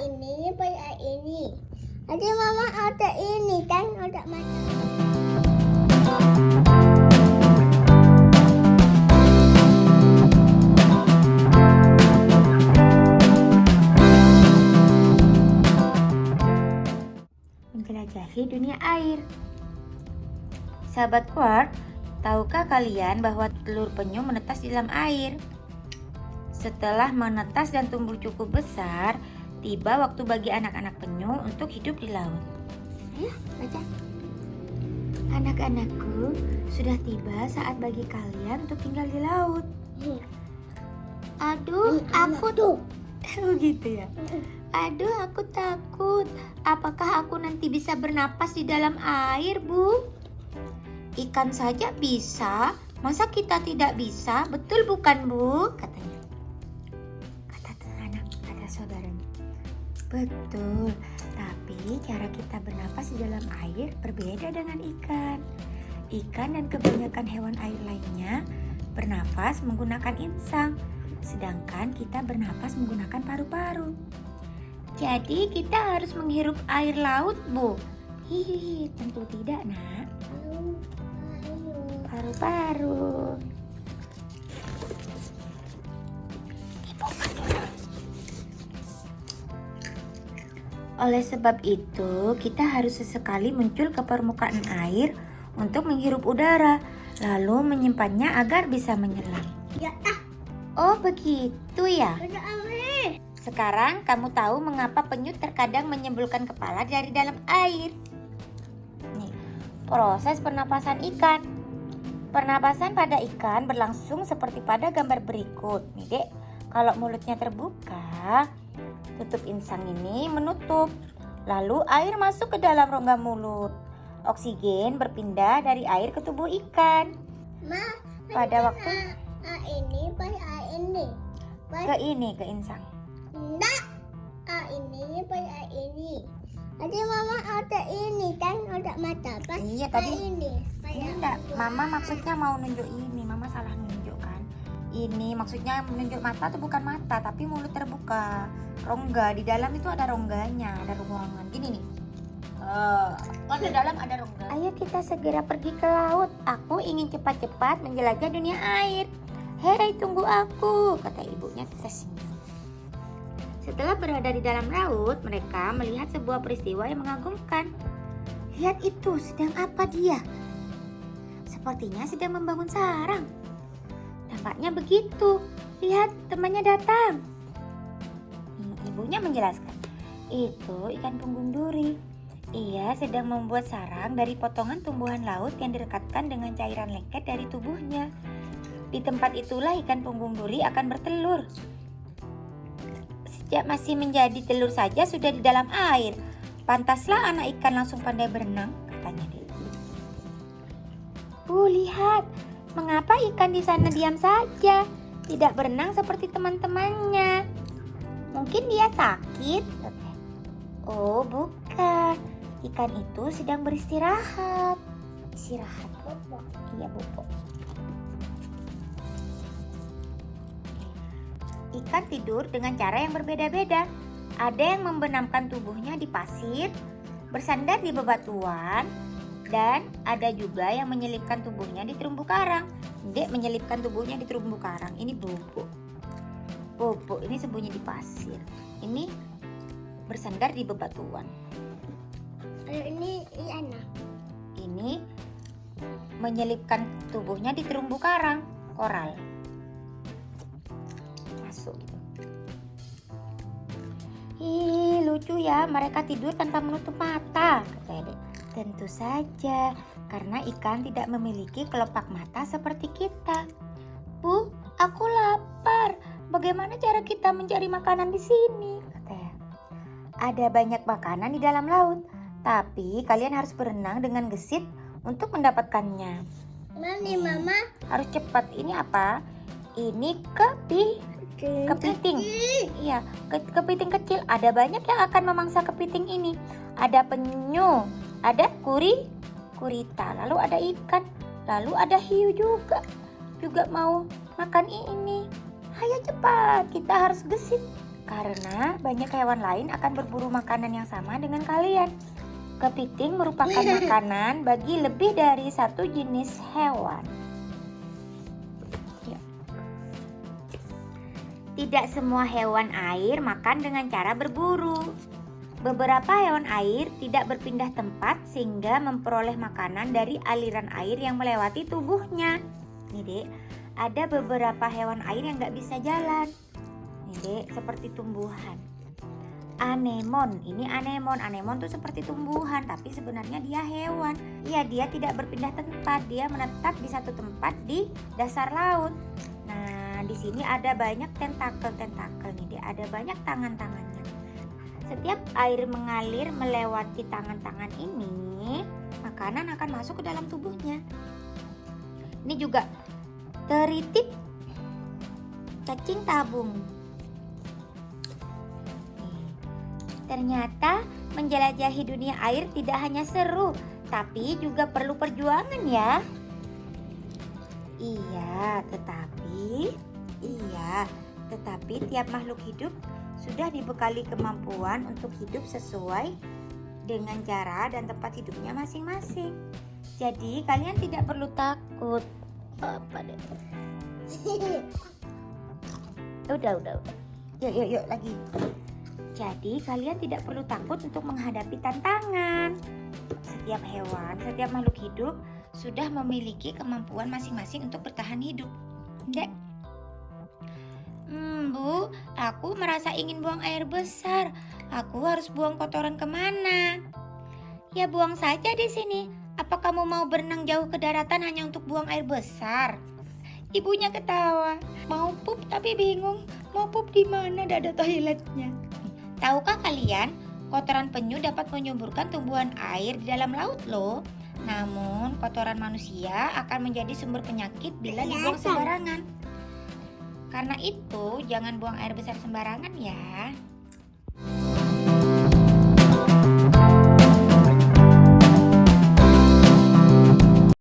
ini, pakai ini. Nanti mama ada ini kan, ada mata. Menjelajahi dunia air. Sahabat Quark, tahukah kalian bahwa telur penyu menetas di dalam air? Setelah menetas dan tumbuh cukup besar, tiba waktu bagi anak-anak penyu untuk hidup di laut. Ayo, baca. Anak-anakku, sudah tiba saat bagi kalian untuk tinggal di laut. Aduh, aku tuh. Oh gitu ya. Aduh, aku takut. Apakah aku nanti bisa bernapas di dalam air, Bu? Ikan saja bisa. Masa kita tidak bisa? Betul bukan, Bu? Katanya. Kata anak, kata saudaranya. Betul. Tapi cara kita bernapas di dalam air berbeda dengan ikan. Ikan dan kebanyakan hewan air lainnya bernafas menggunakan insang. Sedangkan kita bernapas menggunakan paru-paru. Jadi kita harus menghirup air laut, Bu. Hihihi, tentu tidak, Nak. Paru-paru. Oleh sebab itu, kita harus sesekali muncul ke permukaan air untuk menghirup udara, lalu menyimpannya agar bisa menyelam. Ya, Oh, begitu ya. ada apa? Sekarang kamu tahu mengapa penyu terkadang menyembulkan kepala dari dalam air. Nih, proses pernapasan ikan. Pernapasan pada ikan berlangsung seperti pada gambar berikut. Nih, Dek, kalau mulutnya terbuka, tutup insang ini menutup. Lalu air masuk ke dalam rongga mulut. Oksigen berpindah dari air ke tubuh ikan. Ma, Pada waktu ini pakai ini. ke insang. Enggak. Ini pakai ini. Nanti mama ada ini kan, ada mata. Iya, tadi ini. enggak, Mama maksudnya mau nunjuk ini. Mama salah nunjuk kan. Ini maksudnya menunjuk mata tuh bukan mata, tapi mulut terbuka. Rongga, di dalam itu ada rongganya, ada ruangan. Gini nih. Di dalam ada rongga. Ayo kita segera pergi ke laut. Aku ingin cepat-cepat menjelajah dunia air. Hei, tunggu aku, kata ibunya tersenyum. Setelah berada di dalam laut, mereka melihat sebuah peristiwa yang mengagumkan. Lihat itu, sedang apa dia? Sepertinya sedang membangun sarang. Tampaknya begitu. Lihat, temannya datang. Ibunya menjelaskan, itu ikan punggung duri. Ia sedang membuat sarang dari potongan tumbuhan laut yang direkatkan dengan cairan lengket dari tubuhnya. Di tempat itulah ikan punggung duri akan bertelur. Sejak masih menjadi telur saja sudah di dalam air. Pantaslah anak ikan langsung pandai berenang, katanya dia. Lihat, mengapa ikan di sana diam saja, tidak berenang seperti teman-temannya? Mungkin dia sakit. Oh, bukan. Ikan itu sedang beristirahat. Istirahat, bobo. Iya, bobo. Ikan tidur dengan cara yang berbeda-beda. Ada yang membenamkan tubuhnya di pasir, bersandar di bebatuan, dan ada juga yang menyelipkan tubuhnya di terumbu karang. Dek menyelipkan tubuhnya di terumbu karang. Ini bobo. Bobo ini sembunyi di pasir. Ini bersandar di bebatuan. Ini Iana. Ini menyelipkan tubuhnya di terumbu karang, koral. Masuk gitu. Ih, lucu ya, mereka tidur tanpa menutup mata, kata Dek. Tentu saja, karena ikan tidak memiliki kelopak mata seperti kita. Bu, aku lapar. Bagaimana cara kita mencari makanan di sini? Katanya. Ada banyak makanan di dalam laut, tapi kalian harus berenang dengan gesit untuk mendapatkannya. Mami, mama. Harus cepat. Ini apa? Ini kepiting. Iya, kepiting kecil. Ada banyak yang akan memangsa kepiting ini. Ada penyu, ada gurita, lalu ada ikan, lalu ada hiu juga mau makan ini. Ayo cepat, kita harus gesit Karena banyak hewan lain akan berburu makanan yang sama dengan kalian. Kepiting merupakan makanan bagi lebih dari satu jenis hewan. Tidak semua hewan air makan dengan cara berburu. Beberapa hewan air tidak berpindah tempat sehingga memperoleh makanan dari aliran air yang melewati tubuhnya. Nih dek, ada beberapa hewan air yang gak bisa jalan. Nih dek, seperti tumbuhan. Anemon, ini anemon. Anemon tuh seperti tumbuhan, tapi sebenarnya dia hewan. Iya, dia tidak berpindah tempat, dia menetap di satu tempat di dasar laut. Nah, di sini ada banyak tentakel nih, dia ada banyak tangan-tangannya. Setiap air mengalir melewati tangan-tangan ini, makanan akan masuk ke dalam tubuhnya. Ini juga teritip cacing tabung. Ternyata menjelajahi dunia air tidak hanya seru, tapi juga perlu perjuangan ya. Iya, tetapi tiap makhluk hidup sudah dibekali kemampuan untuk hidup sesuai dengan cara dan tempat hidupnya masing-masing. Jadi kalian tidak perlu takut. Apa deh? Udah. Yuk lagi. Jadi kalian tidak perlu takut untuk menghadapi tantangan. Setiap hewan, setiap makhluk hidup sudah memiliki kemampuan masing-masing untuk bertahan hidup. Dek. Bu, aku merasa ingin buang air besar. Aku harus buang kotoran kemana? Ya buang saja di sini. Apa kamu mau berenang jauh ke daratan hanya untuk buang air besar? Ibunya ketawa. Mau pup tapi bingung. Mau pup di mana? Tidak ada toiletnya. Tahukah kalian, kotoran penyu dapat menyuburkan tumbuhan air di dalam laut loh. Namun, kotoran manusia akan menjadi sumber penyakit bila dibuang sembarangan. Karena itu, jangan buang air besar sembarangan ya.